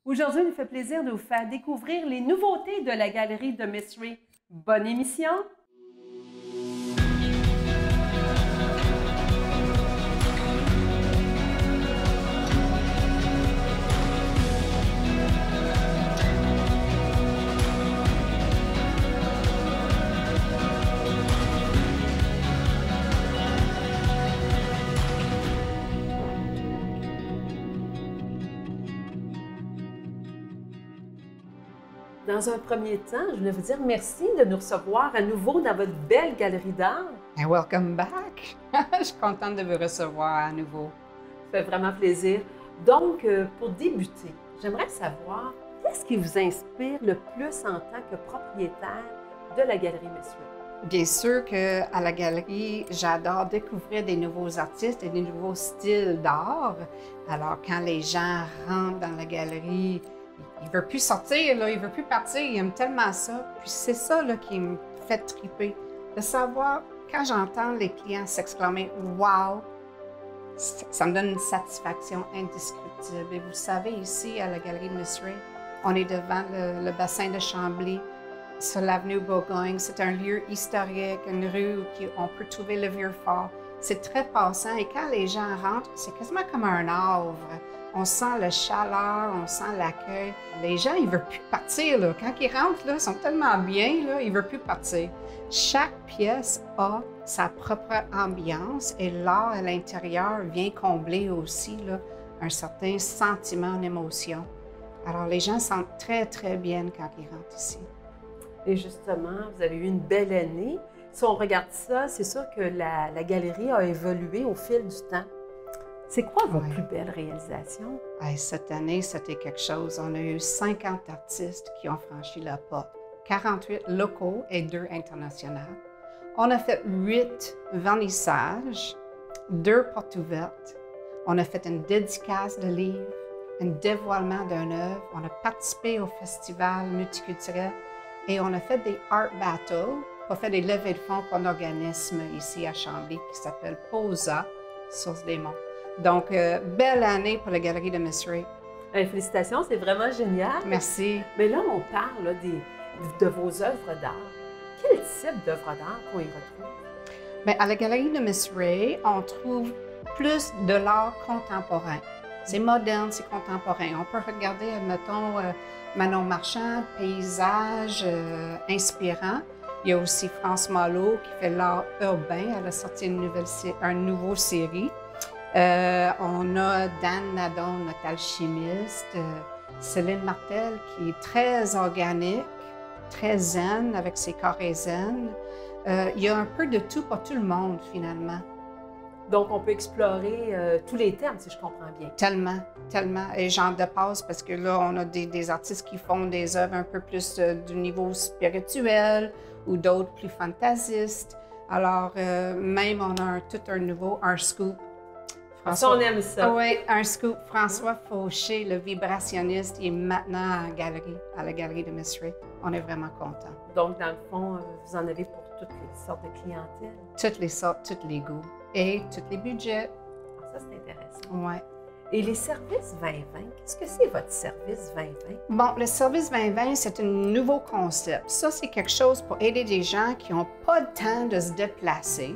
Aujourd'hui, il nous fait plaisir de vous faire découvrir les nouveautés de la galerie de Miss Ray. Bonne émission! Dans un premier temps, je voulais vous dire merci de nous recevoir à nouveau dans votre belle galerie d'art. And welcome back! Je suis contente de vous recevoir à nouveau. Ça fait vraiment plaisir. Donc, pour débuter, j'aimerais savoir qu'est-ce qui vous inspire le plus en tant que propriétaire de la galerie Miss Ray? Bien sûr qu'à la galerie, j'adore découvrir des nouveaux artistes et des nouveaux styles d'art. Alors, quand les gens rentrent dans la galerie, ils ne veulent plus sortir, là, ils ne veulent plus partir, ils aiment tellement ça. Puis c'est ça là, qui me fait triper, de savoir, quand j'entends les clients s'exclamer « Wow », ça me donne une satisfaction indescriptible. Et vous savez, ici, à la galerie de Miss Ray, on est devant le bassin de Chambly, sur l'avenue Bourgogne. C'est un lieu historique, une rue où on peut trouver le Vieux-Fort. C'est très passant et quand les gens rentrent, c'est quasiment comme un havre. On sent la chaleur, on sent l'accueil. Les gens, ils ne veulent plus partir. Là. Quand ils rentrent, là, ils sont tellement bien, là, ils ne veulent plus partir. Chaque pièce a sa propre ambiance et l'art à l'intérieur vient combler aussi là, un certain sentiment d'émotion. Alors, les gens sentent très, très bien quand ils rentrent ici. Et justement, vous avez eu une belle année. Si on regarde ça, c'est sûr que la galerie a évolué au fil du temps. C'est quoi vos plus belles réalisations? Cette année, c'était quelque chose. On a eu 50 artistes qui ont franchi la porte, 48 locaux et 2 internationaux. On a fait 8 vernissages, 2 portes ouvertes. On a fait une dédicace de livres, un dévoilement d'une œuvre. On a participé au festival multiculturel et on a fait des art battles. On a fait des levées de fonds pour un organisme ici à Chambly qui s'appelle POSA, Source des Monts. Donc, belle année pour la galerie de Miss Ray. Félicitations, c'est vraiment génial. Merci. Mais là, on parle là, de vos œuvres d'art. Quel type d'œuvres d'art qu'on y retrouve? Bien, à la galerie de Miss Ray, on trouve plus de l'art contemporain. C'est moderne, c'est contemporain. On peut regarder, mettons, Manon Marchand, paysage inspirant. Il y a aussi France Malo qui fait l'art urbain. Elle a sorti une nouveau série. On a Dan Nadon, notre alchimiste, Céline Martel qui est très organique, très zen avec ses carrés zen. Il y a un peu de tout pour tout le monde finalement. Donc on peut explorer tous les thèmes si je comprends bien. Tellement, tellement. Et j'en dépasse parce que là on a des artistes qui font des œuvres un peu plus du niveau spirituel ou d'autres plus fantaisistes. Alors même on a tout un nouveau, un scoop. François, on aime ça. Oui, un scoop. François Fauché, le vibrationniste, il est maintenant à la galerie de Miss Ray. On est vraiment contents. Donc, dans le fond, vous en avez pour toutes les sortes de clientèle? Toutes les sortes, tous les goûts et tous les budgets. Ah, ça, c'est intéressant. Oui. Et les services 2020, qu'est-ce que c'est votre service 2020? Bon, le service 2020, c'est un nouveau concept. Ça, c'est quelque chose pour aider des gens qui n'ont pas le temps de se déplacer,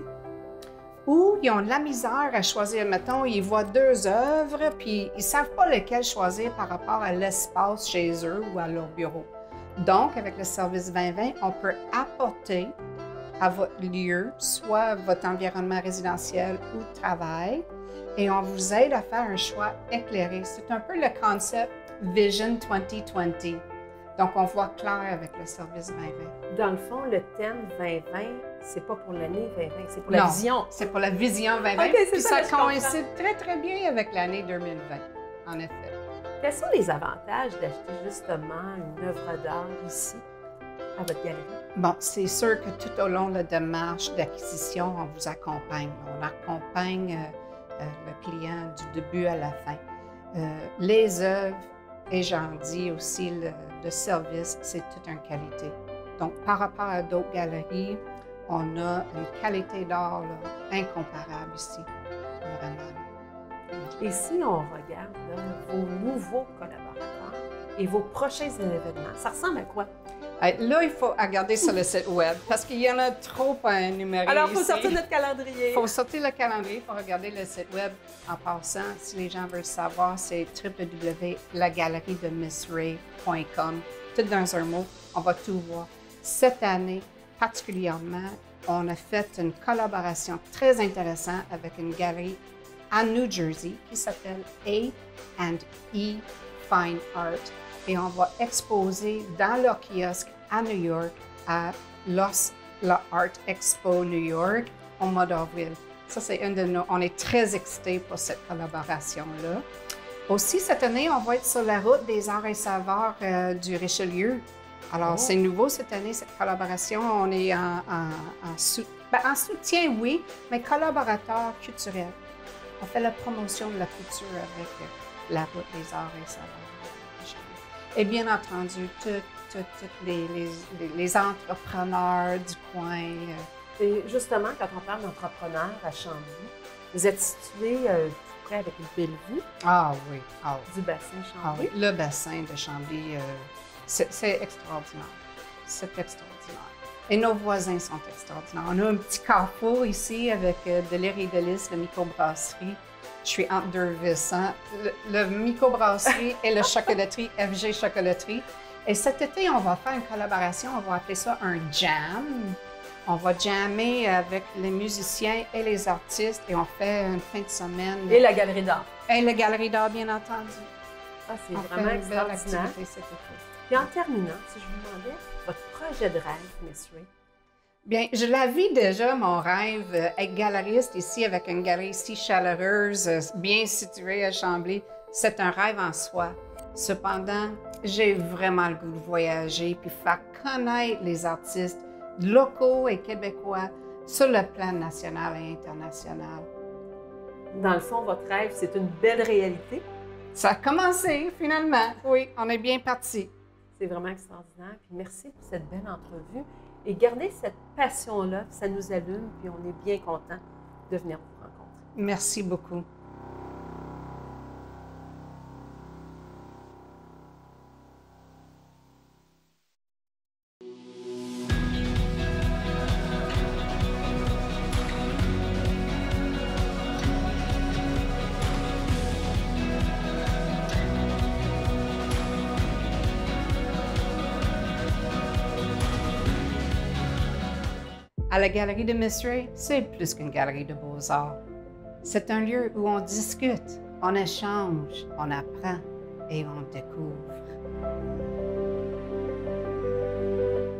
ou ils ont de la misère à choisir, mettons, ils voient 2 œuvres, puis ils ne savent pas lequel choisir par rapport à l'espace chez eux ou à leur bureau. Donc, avec le service 2020, on peut apporter à votre lieu, soit votre environnement résidentiel ou de travail, et on vous aide à faire un choix éclairé. C'est un peu le concept Vision 2020. Donc, on voit clair avec le service 2020. Dans le fond, le thème 2020, c'est pas pour l'année 2020, c'est pour la vision. C'est pour la vision 2020. Okay, puis ça coïncide très, très bien avec l'année 2020, en effet. Quels sont les avantages d'acheter justement une œuvre d'art ici, à votre galerie? Bon, c'est sûr que tout au long de la démarche d'acquisition, on vous accompagne. On accompagne le client du début à la fin. Les œuvres, et j'en dis aussi le service, c'est toute une qualité. Donc, par rapport à d'autres galeries, on a une qualité d'art incomparable ici, vraiment. Et si on regarde là, vos nouveaux collaborateurs, et vos prochains événements. Ça ressemble à quoi? Là, il faut regarder sur le site web parce qu'il y en a trop à énumérer. Alors, il faut ici. sortir notre calendrier. Il faut sortir le calendrier, il faut regarder le site web. En passant, si les gens veulent savoir, c'est www.lagaleriedemissray.com. Tout dans un mot, on va tout voir. Cette année, particulièrement, on a fait une collaboration très intéressante avec une galerie à New Jersey qui s'appelle A&E Fine Art. Et on va exposer dans leur kiosque à New York à la Art Expo New York au mois d'avril. Ça, c'est une de nos... On est très excités pour cette collaboration-là. Aussi, cette année, on va être sur la route des arts et saveurs du Richelieu. Alors, c'est nouveau cette année, cette collaboration. On est en soutien, oui, mais collaborateur culturel. On fait la promotion de la culture avec la route des arts et saveurs. Et bien entendu, tous les entrepreneurs du coin. Et justement, quand on parle d'entrepreneurs à Chambly, vous êtes situé tout près avec une belle vue Ah oui. du bassin Chambly. Ah oui. Le bassin de Chambly, c'est extraordinaire. C'est extraordinaire. Et nos voisins sont extraordinaires. On a un petit carrefour ici avec de l'air et de lys, la microbrasserie. Je suis entre deux vis, hein? Le microbrasserie et la chocolaterie, FG Chocolaterie. Et cet été, on va faire une collaboration, on va appeler ça un jam. On va jammer avec les musiciens et les artistes et on fait une fin de semaine. Et la galerie d'art. Et la galerie d'art, bien entendu. Ah, c'est On vraiment fait une belle extraordinaire. activité cet été. Puis en terminant, si je vous demandais votre projet de rêve, Miss Ray. Bien, je la vis déjà, mon rêve, être galeriste ici avec une galerie si chaleureuse, bien située à Chambly. C'est un rêve en soi. Cependant, j'ai vraiment le goût de voyager puis faire connaître les artistes locaux et québécois sur le plan national et international. Dans le fond, votre rêve, c'est une belle réalité. Ça a commencé, finalement. Oui, on est bien parti. C'est vraiment extraordinaire. Puis merci pour cette belle entrevue. Et gardez cette passion-là, ça nous allume, puis on est bien content de venir vous rencontrer. Merci beaucoup. À la Galerie de Miss Ray, c'est plus qu'une galerie de beaux-arts. C'est un lieu où on discute, on échange, on apprend et on découvre.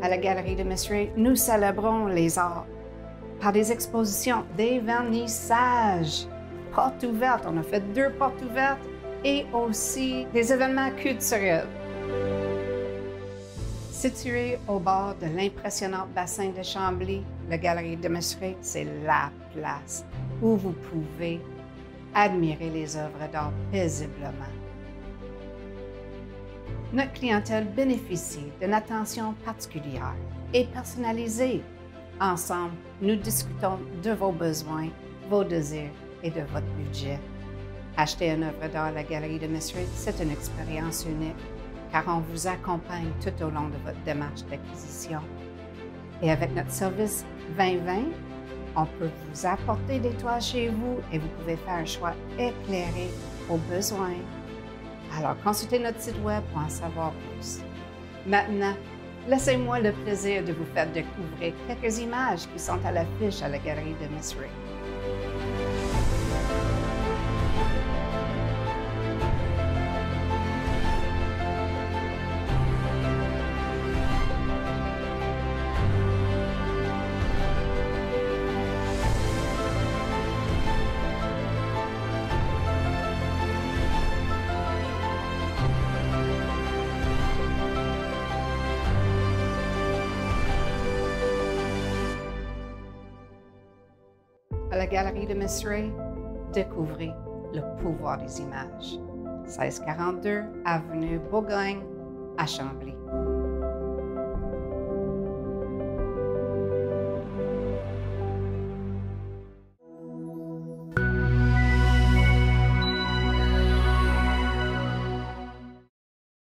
À la Galerie de Miss Ray, nous célébrons les arts par des expositions, des vernissages, portes ouvertes. On a fait 2 portes ouvertes et aussi des événements culturels. Située au bord de l'impressionnant bassin de Chambly, la Galerie de Miss Ray, c'est la place où vous pouvez admirer les œuvres d'art paisiblement. Notre clientèle bénéficie d'une attention particulière et personnalisée. Ensemble, nous discutons de vos besoins, vos désirs et de votre budget. Acheter une œuvre d'art à la Galerie de Miss Ray, c'est une expérience unique, car on vous accompagne tout au long de votre démarche d'acquisition. Et avec notre service 2020, on peut vous apporter des toiles chez vous et vous pouvez faire un choix éclairé aux besoins. Alors, consultez notre site web pour en savoir plus. Maintenant, laissez-moi le plaisir de vous faire découvrir quelques images qui sont à l'affiche à la Galerie de Miss Ray. À la Galerie de Miss Ray, découvrez le pouvoir des images. 1642 Avenue Bourgogne à Chambly.